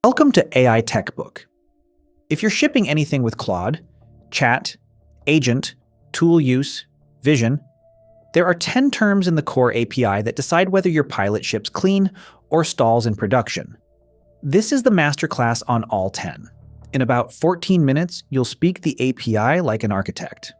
Welcome to AI TechBook. If you're shipping anything with Claude, chat, agent, tool use, vision, there are 10 terms in the core API that decide whether your pilot ships clean or stalls in production. This is the Masterclass on all 10. In about 14 minutes, you'll speak the API like an architect.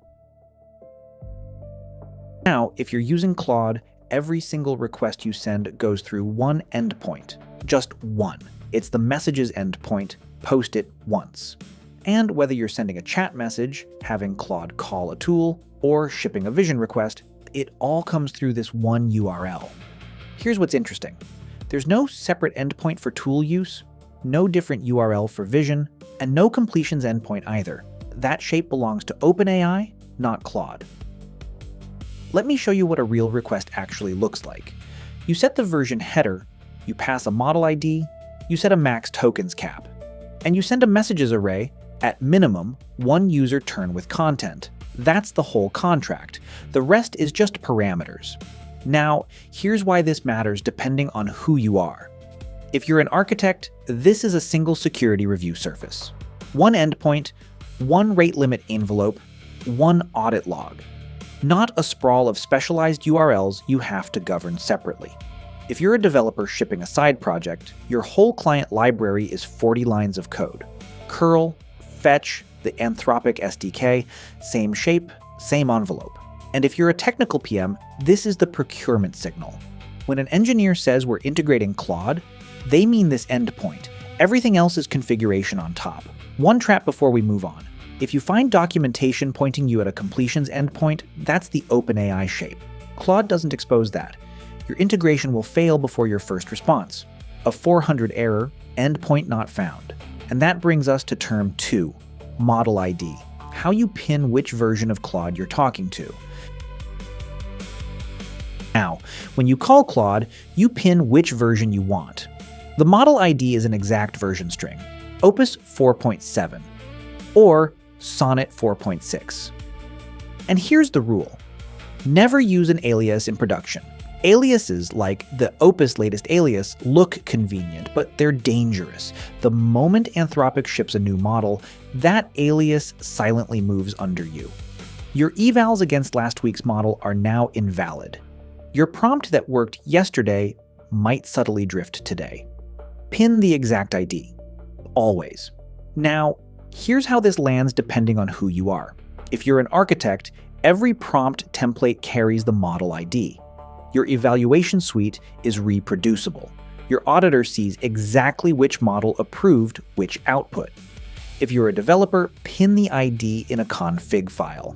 Now, if you're using Claude, every single request you send goes through one endpoint. Just one. It's the messages endpoint. Post it once. And whether you're sending a chat message, having Claude call a tool, or shipping a vision request, it all comes through this one URL. Here's what's interesting. There's no separate endpoint for tool use, no different URL for vision, and no completions endpoint either. That shape belongs to OpenAI, not Claude. Let me show you what a real request actually looks like. You set the version header, you pass a model ID, you set a max tokens cap, and you send a messages array, at minimum, one user turn with content. That's the whole contract. The rest is just parameters. Now, here's why this matters depending on who you are. If you're an architect, this is a single security review surface. One endpoint, one rate limit envelope, one audit log. Not a sprawl of specialized URLs you have to govern separately. If you're a developer shipping a side project, your whole client library is 40 lines of code. Curl, fetch, the Anthropic SDK, same shape, same envelope. And if you're a technical PM, this is the procurement signal. When an engineer says we're integrating Claude, they mean this endpoint. Everything else is configuration on top. One trap before we move on. If you find documentation pointing you at a completions endpoint, that's the OpenAI shape. Claude doesn't expose that. Your integration will fail before your first response. A 400 error, endpoint not found. And that brings us to term 2, model ID. How you pin which version of Claude you're talking to. Now, when you call Claude, you pin which version you want. The model ID is an exact version string, Opus 4.7, or Sonnet 4.6. And here's the rule. Never use an alias in production. Aliases like the Opus latest alias look convenient, but they're dangerous. The moment Anthropic ships a new model, that alias silently moves under you. Your evals against last week's model are now invalid. Your prompt that worked yesterday might subtly drift today. Pin the exact ID. Always. Now, here's how this lands depending on who you are. If you're an architect, every prompt template carries the model ID. Your evaluation suite is reproducible. Your auditor sees exactly which model approved which output. If you're a developer, pin the ID in a config file.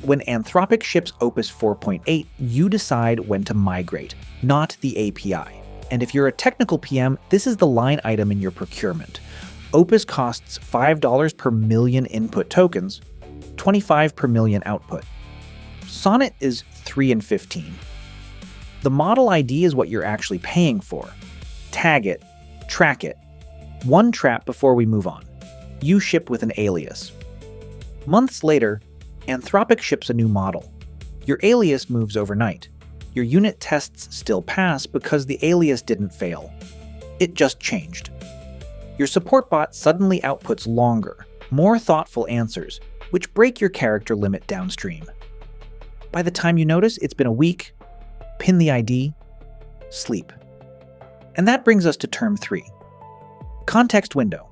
When Anthropic ships Opus 4.8, you decide when to migrate, not the API. And if you're a technical PM, this is the line item in your procurement. Opus costs $5 per million input tokens, 25 per million output. Sonnet is 3 and 15. The model ID is what you're actually paying for. Tag it, track it. One trap before we move on. You ship with an alias. Months later, Anthropic ships a new model. Your alias moves overnight. Your unit tests still pass because the alias didn't fail. It just changed. Your support bot suddenly outputs longer, more thoughtful answers, which break your character limit downstream. By the time you notice, it's been a week. Pin the ID, sleep. And that brings us to term 3, context window.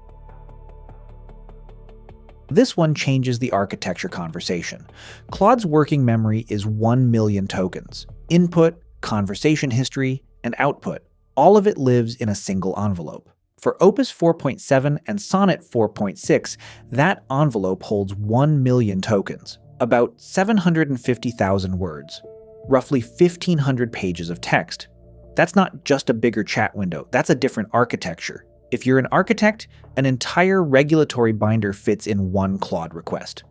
This one changes the architecture conversation. Claude's working memory is 1 million tokens. Input, conversation history, and output. All of it lives in a single envelope. For Opus 4.7 and Sonnet 4.6, that envelope holds 1 million tokens, about 750,000 words, roughly 1,500 pages of text. That's not just a bigger chat window, that's a different architecture. If you're an architect, an entire regulatory binder fits in one Claude request.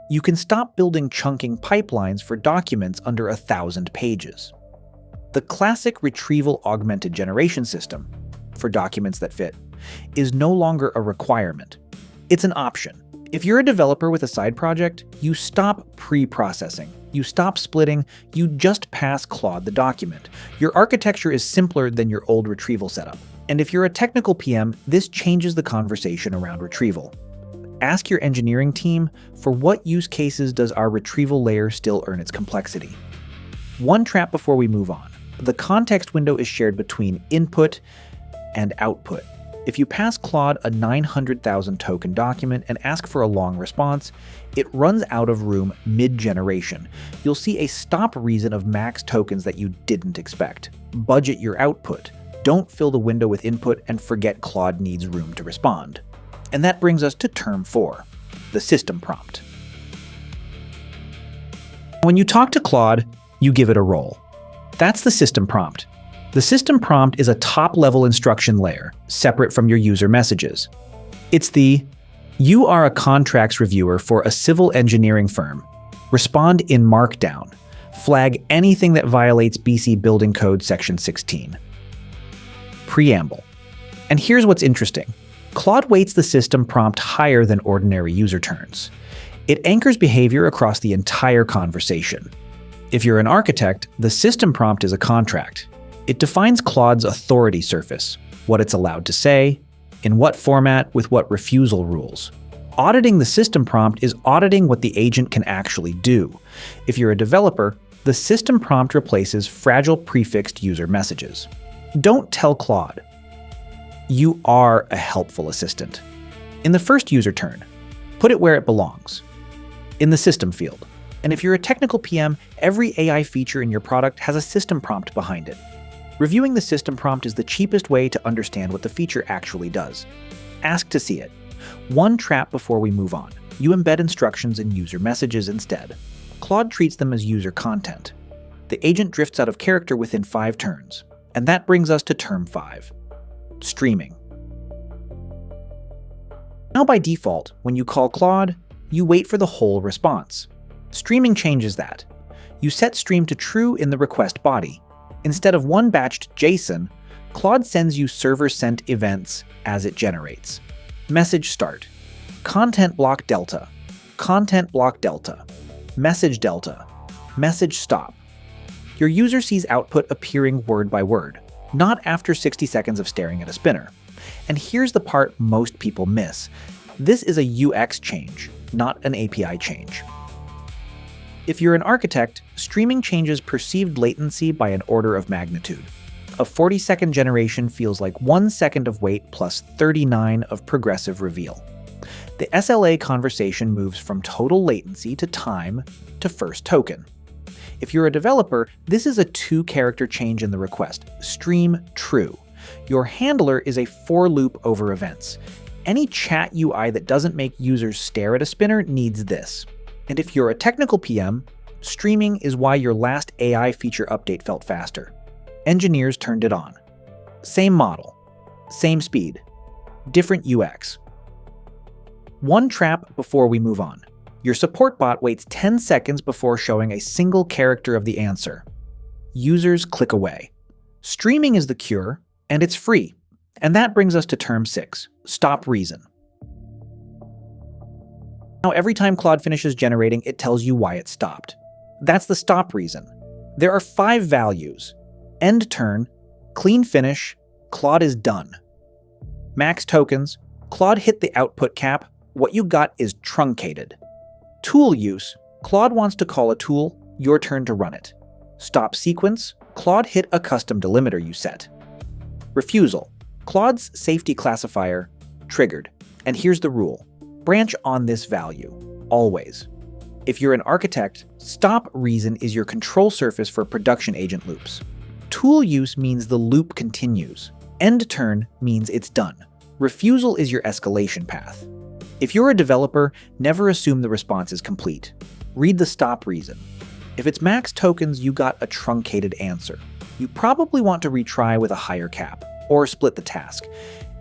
You can stop building chunking pipelines for documents under 1,000 pages. The classic retrieval augmented generation system, for documents that fit, is no longer a requirement. It's an option. If you're a developer with a side project, you stop pre-processing. You stop splitting, you just pass Claude the document. Your architecture is simpler than your old retrieval setup. And if you're a technical PM, this changes the conversation around retrieval. Ask your engineering team, for what use cases does our retrieval layer still earn its complexity? One trap before we move on. The context window is shared between input and output. If you pass Claude a 900,000 token document and ask for a long response, it runs out of room mid-generation. You'll see a stop reason of max tokens that you didn't expect. Budget your output. Don't fill the window with input and forget Claude needs room to respond. And that brings us to term 4, the system prompt. When you talk to Claude, you give it a role. That's the system prompt. The system prompt is a top-level instruction layer, separate from your user messages. It's the, "You are a contracts reviewer for a civil engineering firm. Respond in Markdown. Flag anything that violates BC Building Code Section 16. Preamble. And here's what's interesting. Claude weights the system prompt higher than ordinary user turns. It anchors behavior across the entire conversation. If you're an architect, the system prompt is a contract. It defines Claude's authority surface, what it's allowed to say, in what format, with what refusal rules. Auditing the system prompt is auditing what the agent can actually do. If you're a developer, the system prompt replaces fragile prefixed user messages. Don't tell Claude. You are a helpful assistant. In the first user turn, put it where it belongs, in the system field. And if you're a technical PM, every AI feature in your product has a system prompt behind it. Reviewing the system prompt is the cheapest way to understand what the feature actually does. Ask to see it. One trap before we move on. You embed instructions in user messages instead. Claude treats them as user content. The agent drifts out of character within 5 turns. And that brings us to term 5. Streaming. Now by default, when you call Claude, you wait for the whole response. Streaming changes that. You set stream to true in the request body. Instead of one batched JSON, Claude sends you server-sent events as it generates. Message start. Content block delta. Content block delta. Message delta. Message stop. Your user sees output appearing word by word, not after 60 seconds of staring at a spinner. And here's the part most people miss. This is a UX change, not an API change. If you're an architect, streaming changes perceived latency by an order of magnitude. A 40-second generation feels like 1 second of wait plus 39 of progressive reveal. The SLA conversation moves from total latency to time to first token. If you're a developer, this is a 2-character change in the request. Stream true. Your handler is a for loop over events. Any chat UI that doesn't make users stare at a spinner needs this. And if you're a technical PM, streaming is why your last AI feature update felt faster. Engineers turned it on. Same model, same speed, different UX. One trap before we move on. Your support bot waits 10 seconds before showing a single character of the answer. Users click away. Streaming is the cure, and it's free. And that brings us to term 6, stop reason. Now, every time Claude finishes generating, it tells you why it stopped. That's the stop reason. There are 5 values. End turn, clean finish, Claude is done. Max tokens, Claude hit the output cap, what you got is truncated. Tool use, Claude wants to call a tool, your turn to run it. Stop sequence, Claude hit a custom delimiter you set. Refusal, Claude's safety classifier triggered. And here's the rule. Branch on this value, always. If you're an architect, stop reason is your control surface for production agent loops. Tool use means the loop continues. End turn means it's done. Refusal is your escalation path. If you're a developer, never assume the response is complete. Read the stop reason. If it's max tokens, you got a truncated answer. You probably want to retry with a higher cap, or split the task.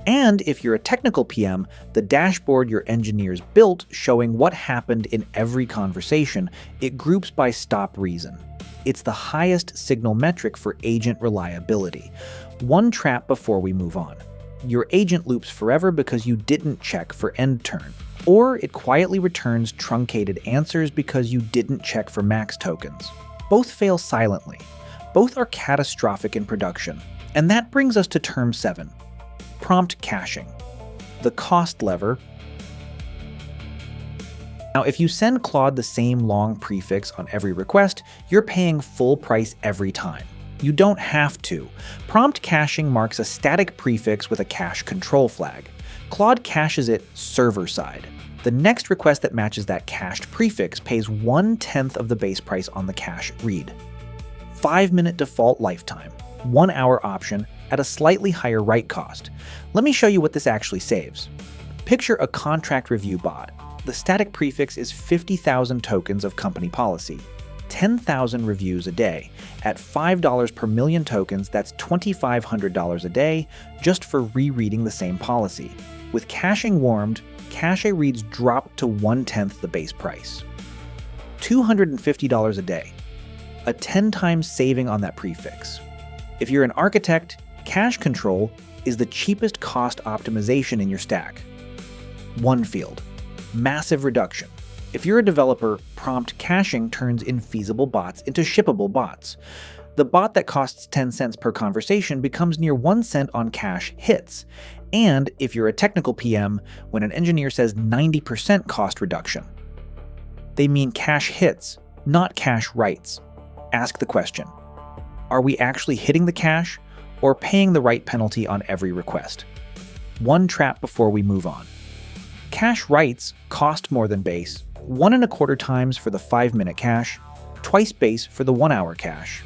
And if you're a technical PM, the dashboard your engineers built showing what happened in every conversation, it groups by stop reason. It's the highest signal metric for agent reliability. One trap before we move on. Your agent loops forever because you didn't check for end turn. Or it quietly returns truncated answers because you didn't check for max tokens. Both fail silently. Both are catastrophic in production. And that brings us to term 7. prompt caching, the cost lever. Now, if you send Claude the same long prefix on every request, you're paying full price every time. You don't have to. Prompt caching marks a static prefix with a cache control flag. Claude caches it server-side. The next request that matches that cached prefix pays 1/10 of the base price on the cache read. 5-minute default lifetime, 1-hour option at a slightly higher write cost. Let me show you what this actually saves. Picture a contract review bot. The static prefix is 50,000 tokens of company policy. 10,000 reviews a day. At $5 per million tokens, that's $2,500 a day just for rereading the same policy. With caching warmed, cache reads drop to 1/10 the base price. $250 a day. A 10 times saving on that prefix. If you're an architect, cache control is the cheapest cost optimization in your stack. One field. Massive reduction. If you're a developer, prompt caching turns infeasible bots into shippable bots. The bot that costs 10 cents per conversation becomes near 1 cent on cache hits. And if you're a technical PM, when an engineer says 90% cost reduction, they mean cache hits, not cache writes. Ask the question, are we actually hitting the cache or paying the write penalty on every request? One trap before we move on. Cache writes cost more than base, 1.25 times for the 5-minute cache, twice base for the 1-hour cache.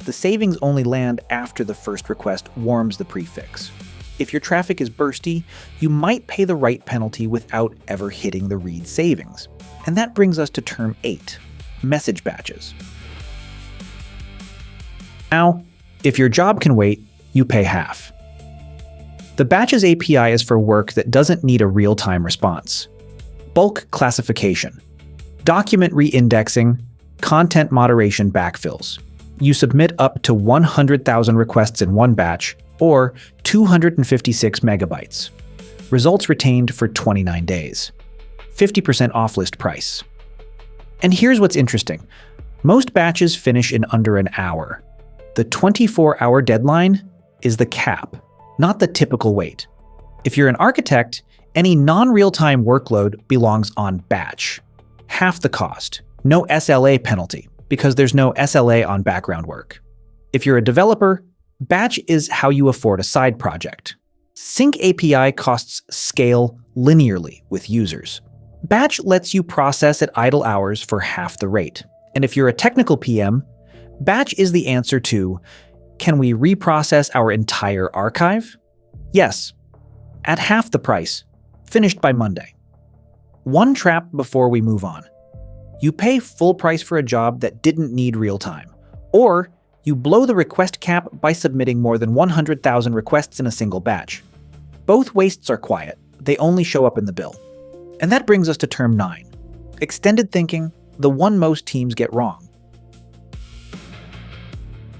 The savings only land after the first request warms the prefix. If your traffic is bursty, you might pay the write penalty without ever hitting the read savings. And that brings us to term 8, message batches. Now, if your job can wait, you pay half. The Batches API is for work that doesn't need a real-time response. Bulk classification, document reindexing, content moderation backfills. You submit up to 100,000 requests in one batch, or 256 megabytes. Results retained for 29 days. 50% off list price. And here's what's interesting. Most batches finish in under an hour. The 24-hour deadline is the cap, not the typical wait. If you're an architect, any non-real-time workload belongs on batch. Half the cost. No SLA penalty, because there's no SLA on background work. If you're a developer, batch is how you afford a side project. Sync API costs scale linearly with users. Batch lets you process at idle hours for half the rate. And if you're a technical PM, batch is the answer to, can we reprocess our entire archive? Yes, at half the price, finished by Monday. One trap before we move on. You pay full price for a job that didn't need real time, or you blow the request cap by submitting more than 100,000 requests in a single batch. Both wastes are quiet, they only show up in the bill. And that brings us to term 9, extended thinking, the one most teams get wrong.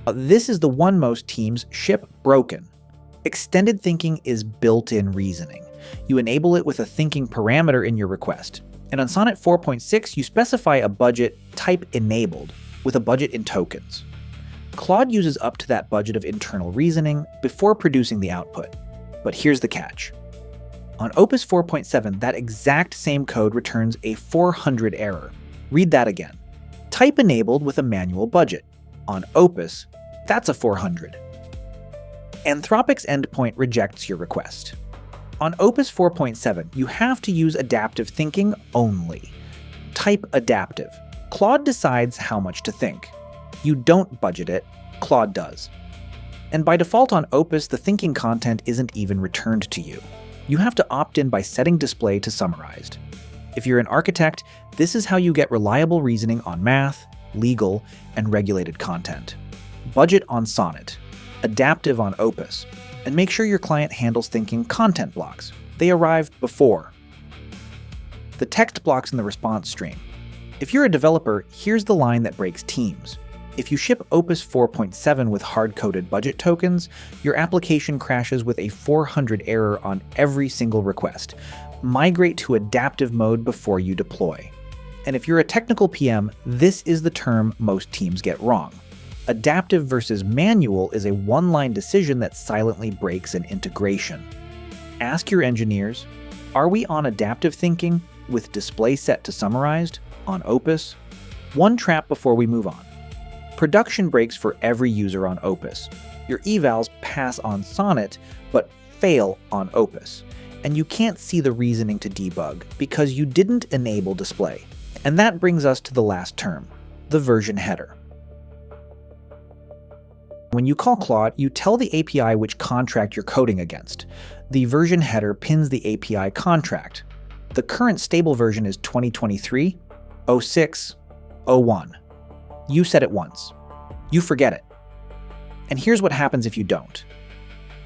This is the one most teams ship broken. Extended thinking is built-in reasoning. You enable it with a thinking parameter in your request. And on Sonnet 4.6, you specify a budget type enabled with a budget in tokens. Claude uses up to that budget of internal reasoning before producing the output. But here's the catch. On Opus 4.7, that exact same code returns a 400 error. Read that again. Type enabled with a manual budget. On Opus, that's a 400. Anthropic's endpoint rejects your request. On Opus 4.7, you have to use adaptive thinking only. Type adaptive. Claude decides how much to think. You don't budget it, Claude does. And by default on Opus, the thinking content isn't even returned to you. You have to opt in by setting display to summarized. If you're an architect, this is how you get reliable reasoning on math, legal, and regulated content. Budget on Sonnet, adaptive on Opus, and make sure your client handles thinking content blocks. They arrive before. The text blocks in the response stream. If you're a developer, here's the line that breaks teams. If you ship Opus 4.7 with hard-coded budget tokens, your application crashes with a 400 error on every single request. Migrate to adaptive mode before you deploy. And if you're a technical PM, this is the term most teams get wrong. Adaptive versus manual is a one-line decision that silently breaks an integration. Ask your engineers, are we on adaptive thinking with display set to summarized on Opus? One trap before we move on. Production breaks for every user on Opus. Your evals pass on Sonnet, but fail on Opus. And you can't see the reasoning to debug because you didn't enable display. And that brings us to the last term, the version header. When you call Claude, you tell the API which contract you're coding against. The version header pins the API contract. The current stable version is 2023, 06, 01. You said it once. You forget it. And here's what happens if you don't.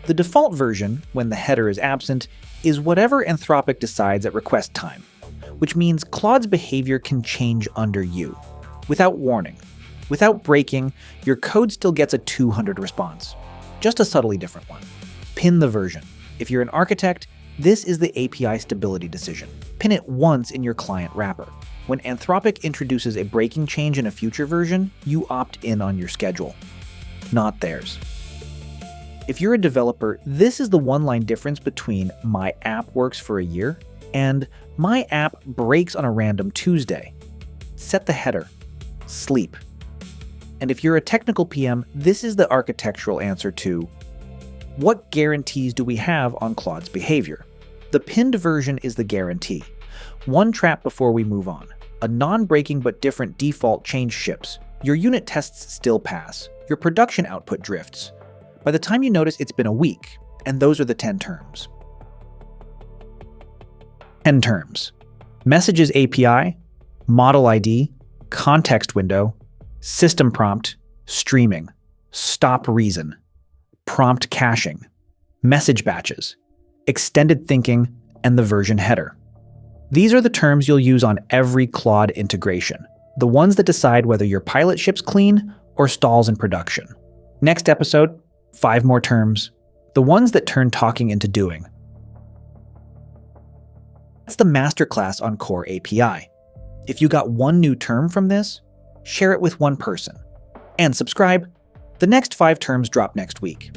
The default version, when the header is absent, is whatever Anthropic decides at request time, which means Claude's behavior can change under you, without warning. Without breaking, your code still gets a 200 response. Just a subtly different one. Pin the version. If you're an architect, this is the API stability decision. Pin it once in your client wrapper. When Anthropic introduces a breaking change in a future version, you opt in on your schedule, not theirs. If you're a developer, this is the one-line difference between my app works for a year and my app breaks on a random Tuesday. Set the header. Sleep. And if you're a technical PM, this is the architectural answer to what guarantees do we have on Claude's behavior? The pinned version is the guarantee. One trap before we move on. A non-breaking but different default change ships. Your unit tests still pass. Your production output drifts. By the time you notice, it's been a week, and those are the 10 terms. 10 terms. Messages API, model ID, context window, system prompt, streaming, stop reason, prompt caching, message batches, extended thinking, and the version header. These are the terms you'll use on every Claude integration, the ones that decide whether your pilot ships clean or stalls in production. Next episode, 5 more terms, the ones that turn talking into doing. That's the Masterclass on Core API. If you got one new term from this, share it with one person. And subscribe. The next 5 terms drop next week.